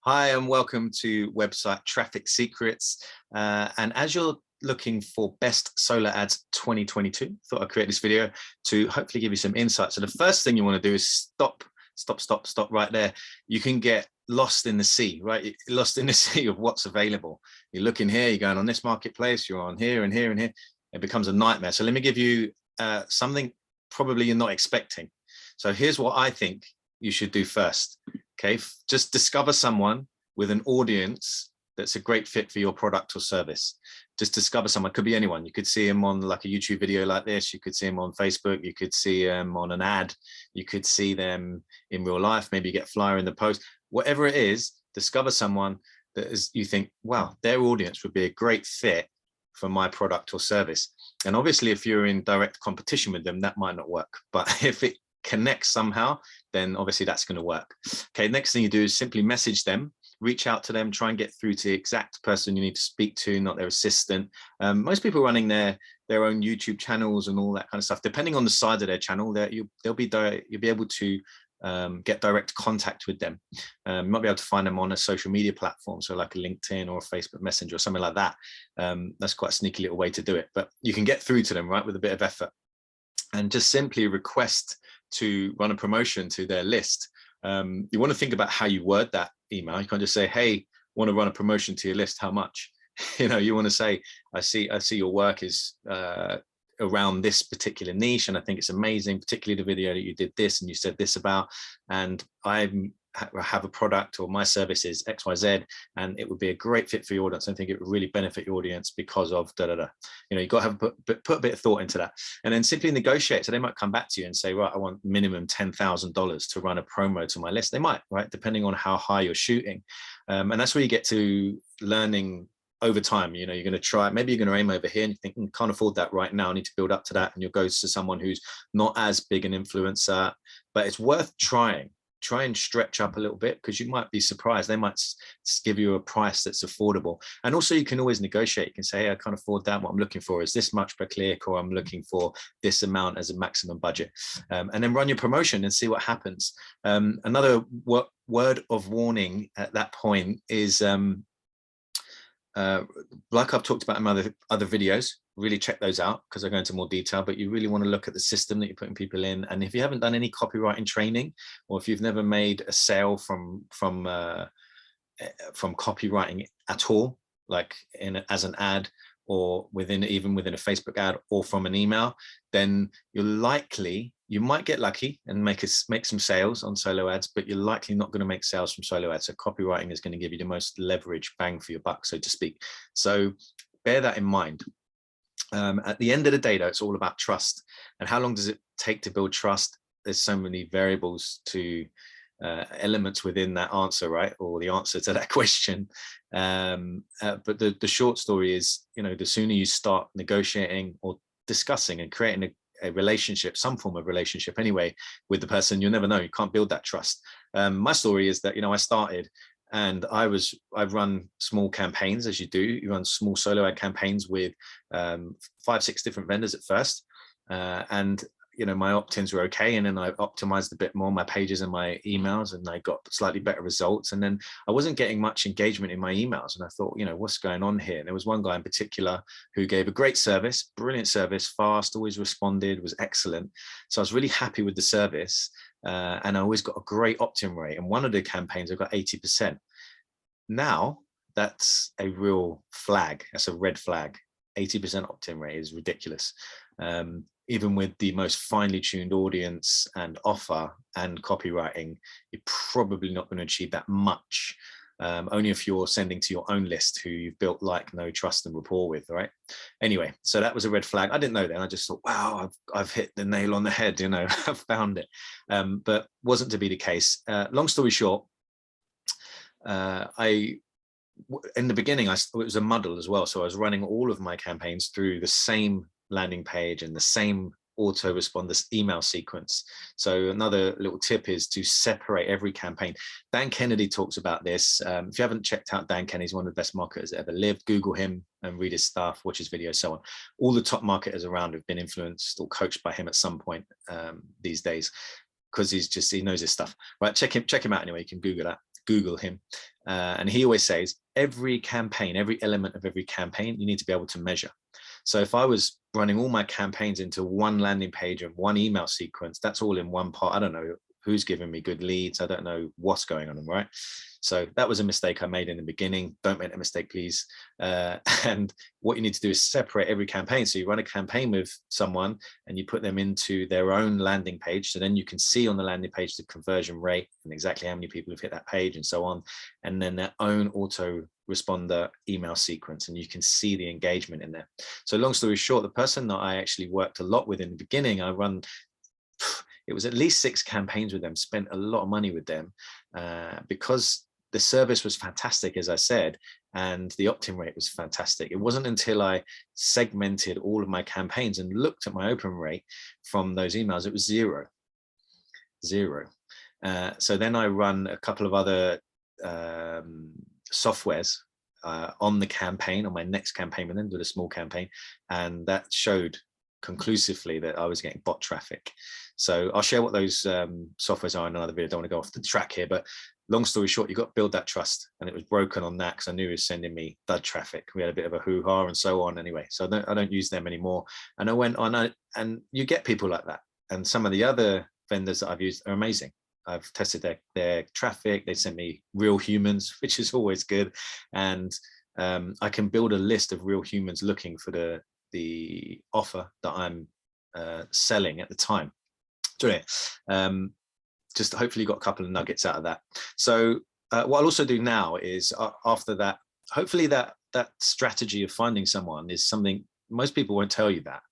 Hi, and welcome to website Traffic Secrets. And as you're looking for best solo ads 2022, thought I'd create this video to hopefully give you some insight. So the first thing you want to do is stop right there. You can get lost in the sea, right? Lost in the sea of what's available. You're looking here, you're going on this marketplace, you're on here and here and here. It becomes a nightmare. So let me give you something probably you're not expecting. So here's what I think you should do first. Okay, just discover someone with an audience that's a great fit for your product or service. Just discover someone, could be anyone. You could see him on like a YouTube video like this. You could see him on Facebook. You could see him on an ad. You could see them in real life. Maybe you get a flyer in the post. Whatever it is, discover someone that is, you think, wow, their audience would be a great fit for my product or service. And obviously, if you're in direct competition with them, that might not work. But if it connects somehow, then obviously that's going to work. Okay, next thing you do is simply message them, reach out to them, try and get through to the exact person you need to speak to, not their assistant. Most people running their own YouTube channels and all that kind of stuff, depending on the size of their channel, you'll be able to get direct contact with them. You might be able to find them on a social media platform, so like a LinkedIn or a Facebook Messenger or something like that. That's quite a sneaky little way to do it, but you can get through to them, right, with a bit of effort. And just simply request to run a promotion to their list. You want to think about how you word that email. You can't just say, hey, want to run a promotion to your list, how much? You want to say, I see your work is around this particular niche, and I think it's amazing, particularly the video that you did this and you said this about, and I have a product or my service is XYZ, and it would be a great fit for your audience. I think it would really benefit your audience because of da da da. You've got to have put a bit of thought into that, and then simply negotiate. So they might come back to you and say, right, I want minimum $10,000 to run a promo to my list. They might, right, depending on how high you're shooting, and that's where you get to learning over time. You're going to try, maybe you're going to aim over here and you think, can't afford that right now, I need to build up to that, and you'll go to someone who's not as big an influencer, but it's worth trying. Try and stretch up a little bit, because you might be surprised. They might give you a price that's affordable. And also you can always negotiate. You can say, hey, I can't afford that. What I'm looking for is this much per click, or I'm looking for this amount as a maximum budget. And then run your promotion and see what happens. Another word of warning at that point is, like I've talked about in my other videos, really check those out because I go into more detail, but you really want to look at the system that you're putting people in. And if you haven't done any copywriting training, or if you've never made a sale from copywriting at all, like as an ad, or even within a Facebook ad, or from an email, then you might get lucky and make some sales on solo ads, but you're likely not going to make sales from solo ads. So copywriting is going to give you the most leverage bang for your buck, so to speak. So bear that in mind. At the end of the day, though, it's all about trust. And how long does it take to build trust? There's so many variables to elements within that answer, right? Or the answer to that question. But the short story is, the sooner you start negotiating or discussing and creating a relationship, some form of relationship anyway, with the person, you'll never know. You can't build that trust. My story is that, I started, and I've run small campaigns, as you do. You run small solo ad campaigns with 5-6 different vendors at first. And my opt-ins were okay, and then I optimized a bit more my pages and my emails, and I got slightly better results. And then I wasn't getting much engagement in my emails, and I thought, what's going on here? And there was one guy in particular who gave a great service, brilliant service, fast, always responded, was excellent. So I was really happy with the service, and I always got a great opt-in rate. And one of the campaigns I got 80%. Now that's a real flag. That's a red flag. 80% opt-in rate is ridiculous. Even with the most finely tuned audience and offer and copywriting, you're probably not going to achieve that much. Only if you're sending to your own list who you've built no trust and rapport with, right? Anyway, so that was a red flag. I didn't know then. I just thought, wow, I've hit the nail on the head, I've found it. But wasn't to be the case. Long story short, in the beginning, it was a muddle as well. So I was running all of my campaigns through the same landing page and the same autoresponder email sequence. So another little tip is to separate every campaign. Dan Kennedy talks about this. If you haven't checked out Dan Kennedy, he's one of the best marketers that ever lived. Google him and read his stuff, watch his videos, so on. All the top marketers around have been influenced or coached by him at some point these days, because he knows his stuff. Right, check him out anyway. You can Google that. Google him. And he always says, every campaign, every element of every campaign, you need to be able to measure. So if I was running all my campaigns into one landing page and one email sequence, that's all in one part. I don't know who's giving me good leads. I don't know what's going on, right? So that was a mistake I made in the beginning. Don't make that mistake, please. And what you need to do is separate every campaign. So you run a campaign with someone and you put them into their own landing page. So then you can see on the landing page the conversion rate and exactly how many people have hit that page and so on. And then their own autoresponder email sequence, and you can see the engagement in there. So long story short, the person that I actually worked a lot with in the beginning, it was at least 6 campaigns with them, spent a lot of money with them because the service was fantastic, as I said, and the opt-in rate was fantastic. It wasn't until I segmented all of my campaigns and looked at my open rate from those emails, it was zero. So then I run a couple of other softwares on the campaign, on my next campaign, and then did a small campaign, and that showed conclusively that I was getting bot traffic. So I'll share what those softwares are in another video. I don't want to go off the track here, but long story short, you got to build that trust, and it was broken on that because I knew he was sending me dud traffic. We had a bit of a hoo-ha and so on anyway. So I don't use them anymore. And I went on, and you get people like that. And some of the other vendors that I've used are amazing. I've tested their traffic. They sent me real humans, which is always good. And I can build a list of real humans looking for the offer that I'm selling at the time. So just hopefully you got a couple of nuggets out of that. So what I'll also do now is after that, hopefully that strategy of finding someone is something most people won't tell you that.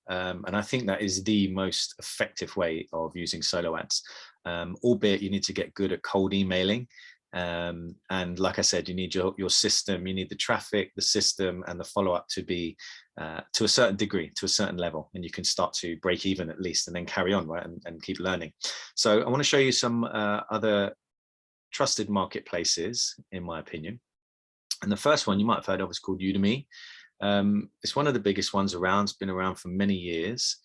And I think that is the most effective way of using solo ads, albeit you need to get good at cold emailing. And like I said, you need your system, you need the traffic, the system, and the follow-up to be to a certain degree, to a certain level, and you can start to break even at least, and then carry on, right, and keep learning. So I want to show you some other trusted marketplaces, in my opinion. And the first one you might have heard of is called Udemy. It's one of the biggest ones around. It's been around for many years,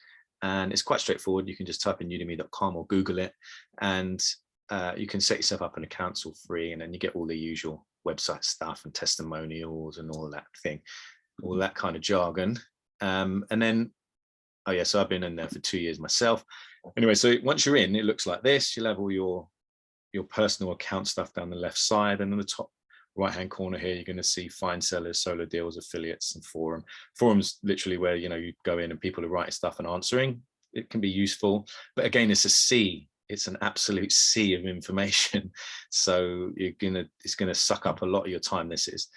and it's quite straightforward. You can just type in udemy.com or Google it, and you can set yourself up an account for free, and then you get all the usual website stuff and testimonials and all that thing, all that kind of jargon. And then, oh yeah, so I've been in there for 2 years myself. Anyway, so once you're in, it looks like this. You'll have all your personal account stuff down the left side, and in the top right-hand corner here, you're going to see find sellers, solo deals, affiliates, and forum. Forums literally where, you know, you go in and people are writing stuff and answering. It can be useful, but again, it's a sea. It's an absolute sea of information. So it's gonna suck up a lot of your time. This is,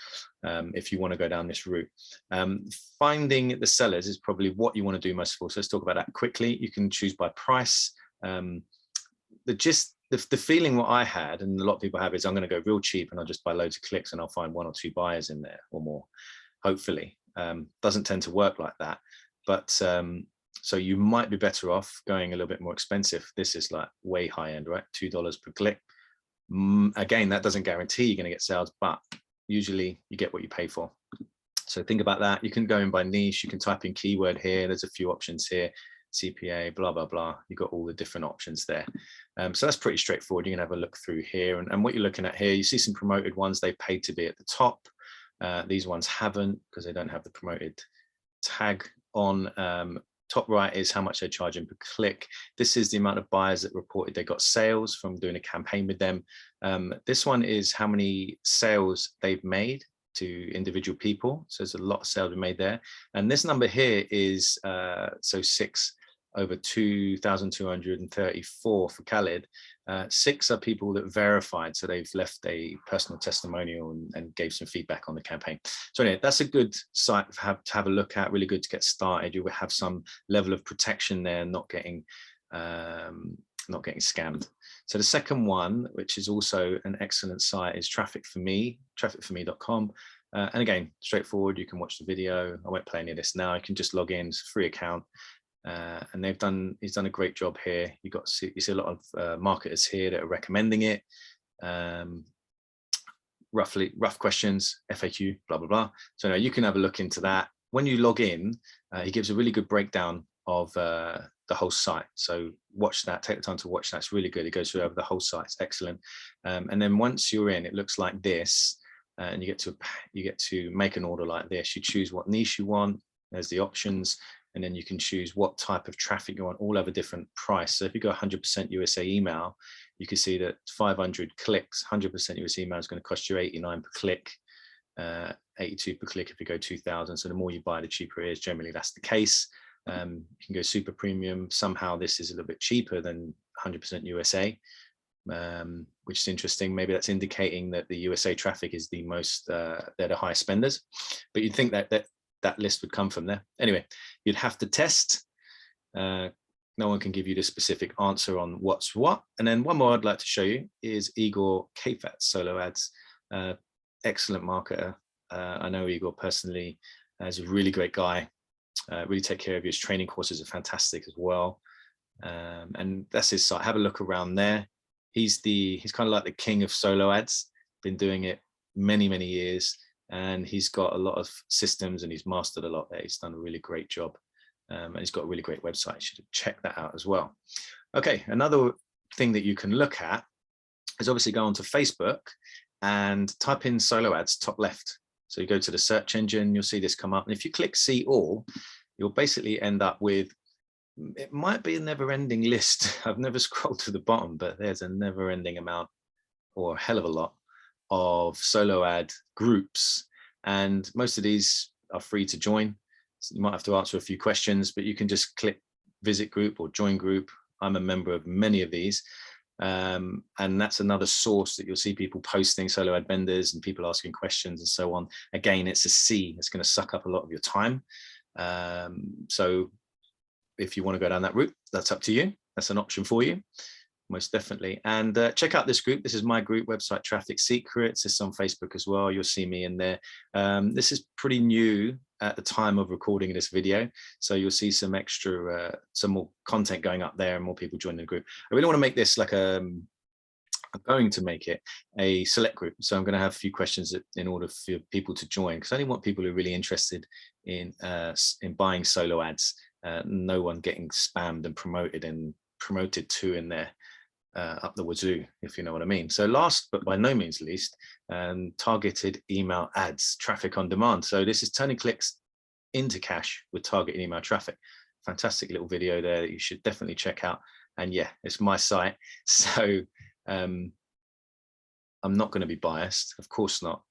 if you want to go down this route. Finding the sellers is probably what you want to do most of all. So let's talk about that quickly. You can choose by price. The feeling what I had, and a lot of people have, is I'm going to go real cheap and I'll just buy loads of clicks and I'll find 1 or 2 buyers in there or more, hopefully. Doesn't tend to work like that. But so you might be better off going a little bit more expensive. This is like way high end, right? $2 per click. Again, that doesn't guarantee you're going to get sales, but usually you get what you pay for. So think about that. You can go in by niche. You can type in keyword here. There's a few options here. CPA, blah, blah, blah. You've got all the different options there. So that's pretty straightforward. You can have a look through here. And what you're looking at here, you see some promoted ones. They paid to be at the top. These ones haven't because they don't have the promoted tag on. Top right is how much they're charging per click. This is the amount of buyers that reported they got sales from doing a campaign with them. This one is how many sales they've made to individual people. So there's a lot of sales we made there. And this number here is so 6 over 2,234 for Khaled. 6 are people that verified, so they've left a personal testimonial and gave some feedback on the campaign. So anyway, that's a good site to have a look at. Really good to get started. You will have some level of protection there, not getting scammed. So the second one, which is also an excellent site, is Traffic For Me, trafficforme.com. And again, straightforward. You can watch the video. I won't play any of this now. You can just log in. It's a free account. And he's done a great job here. You see a lot of marketers here that are recommending it. Rough questions, FAQ, blah, blah, blah. So now you can have a look into that. When you log in, he gives a really good breakdown of the the whole site. So watch that, take the time to watch that. It's really good. It goes through over the whole site. It's excellent. And then once you're in, it looks like this, and you get to make an order like this. You choose what niche you want. There's the options, and then you can choose what type of traffic you want, all over different price. So if you go 100% USA email, you can see that 500 clicks, 100% USA email is going to cost you 89 per click, 82 per click if you go 2000. So the more you buy, the cheaper it is. Generally, that's the case. You can go super premium. Somehow this is a little bit cheaper than 100% USA, which is interesting. Maybe that's indicating that the USA traffic is the most, they're the highest spenders, but you'd think that list would come from there. Anyway, you'd have to test. No one can give you the specific answer on what's what. And then one more I'd like to show you is Igor Kayfat's Solo Ads. Excellent marketer. I know Igor personally as a really great guy. Really take care of you. His training courses are fantastic as well. And that's his site. Have a look around there. He's kind of like the king of solo ads. Been doing it many, many years. And he's got a lot of systems and he's mastered a lot there. He's done a really great job. And he's got a really great website. You should check that out as well. Okay, another thing that you can look at is obviously go onto Facebook and type in solo ads top left. So you go to the search engine, you'll see this come up. And if you click see all, you'll basically end up with, it might be a never ending list. I've never scrolled to the bottom, but there's a never ending amount or a hell of a lot of solo ad groups. And most of these are free to join. So you might have to answer a few questions, but you can just click visit group or join group. I'm a member of many of these. And that's another source that you'll see people posting, solo ad vendors and people asking questions and so on. Again, it's a C. It's going to suck up a lot of your time. So if you want to go down that route, that's up to you. That's an option for you, most definitely. And check out this group. This is my group, Website Traffic Secrets. It's on Facebook as well. You'll see me in there. This is pretty new at the time of recording this video. So you'll see some extra, some more content going up there and more people joining the group. I really want to make this like I'm going to make it a select group. So I'm going to have a few questions in order for people to join, because I only want people who are really interested in buying solo ads. No one getting spammed and promoted to in there up the wazoo, if you know what I mean. So last but by no means least, targeted email ads, traffic on demand. So this is turning clicks into cash with targeted email traffic. Fantastic little video there that you should definitely check out. And yeah, it's my site. So I'm not going to be biased, of course not.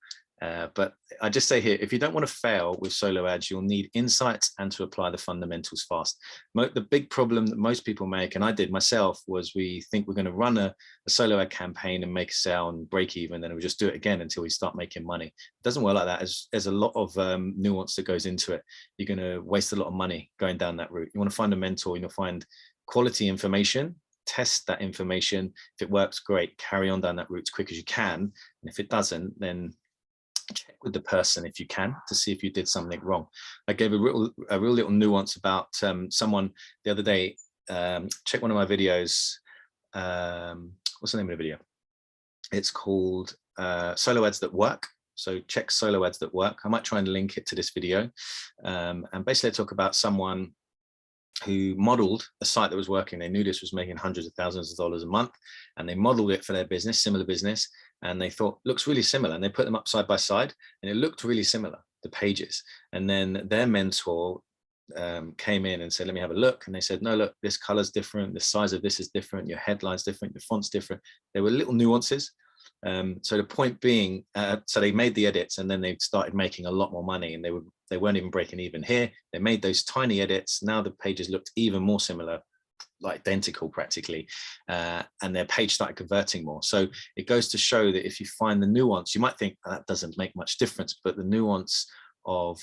But I just say here, if you don't want to fail with solo ads, you'll need insights and to apply the fundamentals fast. The big problem that most people make, and I did myself, was we think we're going to run a solo ad campaign and make a sale and break even, and we'll just do it again until we start making money. It doesn't work like that. There's a lot of nuance that goes into it. You're going to waste a lot of money going down that route. You want to find a mentor, you'll find quality information, test that information. If it works, great, carry on down that route as quick as you can. And if it doesn't, then check with the person if you can to see if you did something wrong. I gave a real little nuance about someone the other day. Check one of my videos. What's the name of the video? It's called Solo Ads That Work. So check Solo Ads That Work. I might try and link it to this video. And basically I talk about someone who modeled a site that was working. They knew this was making hundreds of thousands of dollars a month, and they modeled it for their business, similar business, and they thought looks really similar, and they put them up side by side and it looked really similar, the pages. And then their mentor came in and said, let me have a look. And they said, no, look, this color's different, the size of this is different, your headline's different, your font's different. There were little nuances. So the point being, so they made the edits and then they started making a lot more money, and they weren't even breaking even here. They made those tiny edits. Now the pages looked even more similar, like identical practically, and their page started converting more. So it goes to show that if you find the nuance, you might think that doesn't make much difference, but the nuance of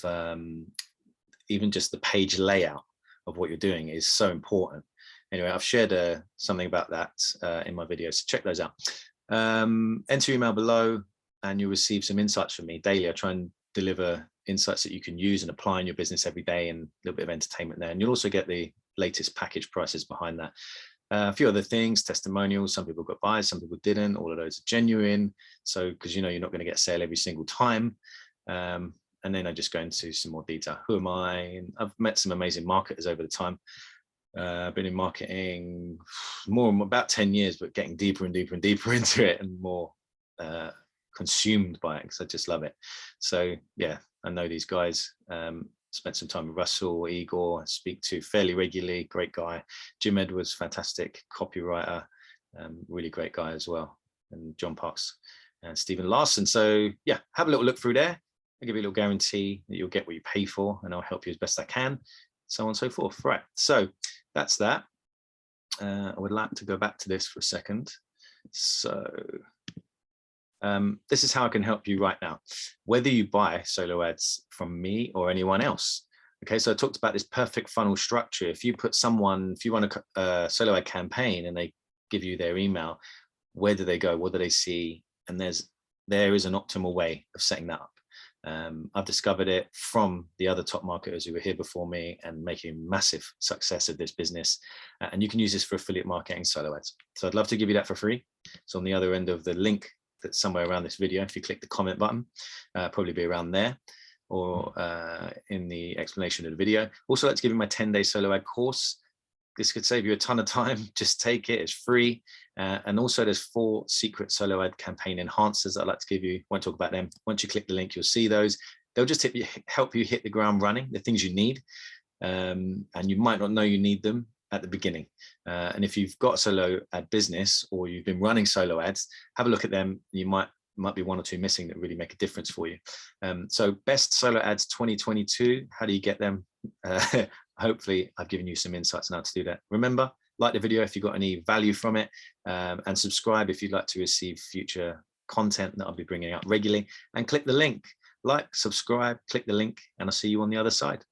even just the page layout of what you're doing is so important. Anyway, I've shared something about that in my videos, so check those out. Enter your email below and you'll receive some insights from me daily. I try and deliver insights that you can use and apply in your business every day, and a little bit of entertainment there. And you'll also get the latest package prices behind that. A few other things, testimonials. Some people got buys, some people didn't. All of those are genuine. So, because you know you're not going to get a sale every single time. And then I just go into some more detail. Who am I? And I've met some amazing marketers over the time. I've been in marketing about 10 years, but getting deeper and deeper and deeper into it, and more consumed by it because I just love it. So yeah, I know these guys. Spent some time with Russell, Igor, I speak to fairly regularly, great guy. Jim Edwards, fantastic copywriter, really great guy as well. And John Parks and Stephen Larson. So yeah, have a little look through there. I'll give you a little guarantee that you'll get what you pay for, and I'll help you as best I can, so on and so forth. Right, so that's that. I would like to go back to this for a second. So this is how I can help you right now, whether you buy solo ads from me or anyone else. Okay, so I talked about this perfect funnel structure. If you run a solo ad campaign and they give you their email, where do they go? What do they see? And there is an optimal way of setting that up. I've discovered it from the other top marketers who were here before me and making massive success of this business. And you can use this for affiliate marketing solo ads. So I'd love to give you that for free. So on the other end of the link that's somewhere around this video, if you click the comment button, probably be around there, or in the explanation of the video. Also, let's give you my 10-day solo ad course. This could save you a ton of time. Just take it, it's free. And also there's 4 secret solo ad campaign enhancers that I'd like to give you. Won't talk about them. Once you click the link, you'll see those. They'll just help you hit the ground running, the things you need. And you might not know you need them at the beginning. And if you've got a solo ad business or you've been running solo ads, have a look at them. You might be 1 or 2 missing that really make a difference for you. So best solo ads 2022, how do you get them? Hopefully I've given you some insights on how to do that. Remember, like the video if you got any value from it, and subscribe if you'd like to receive future content that I'll be bringing out regularly, and click the link. Like, subscribe, click the link, and I'll see you on the other side.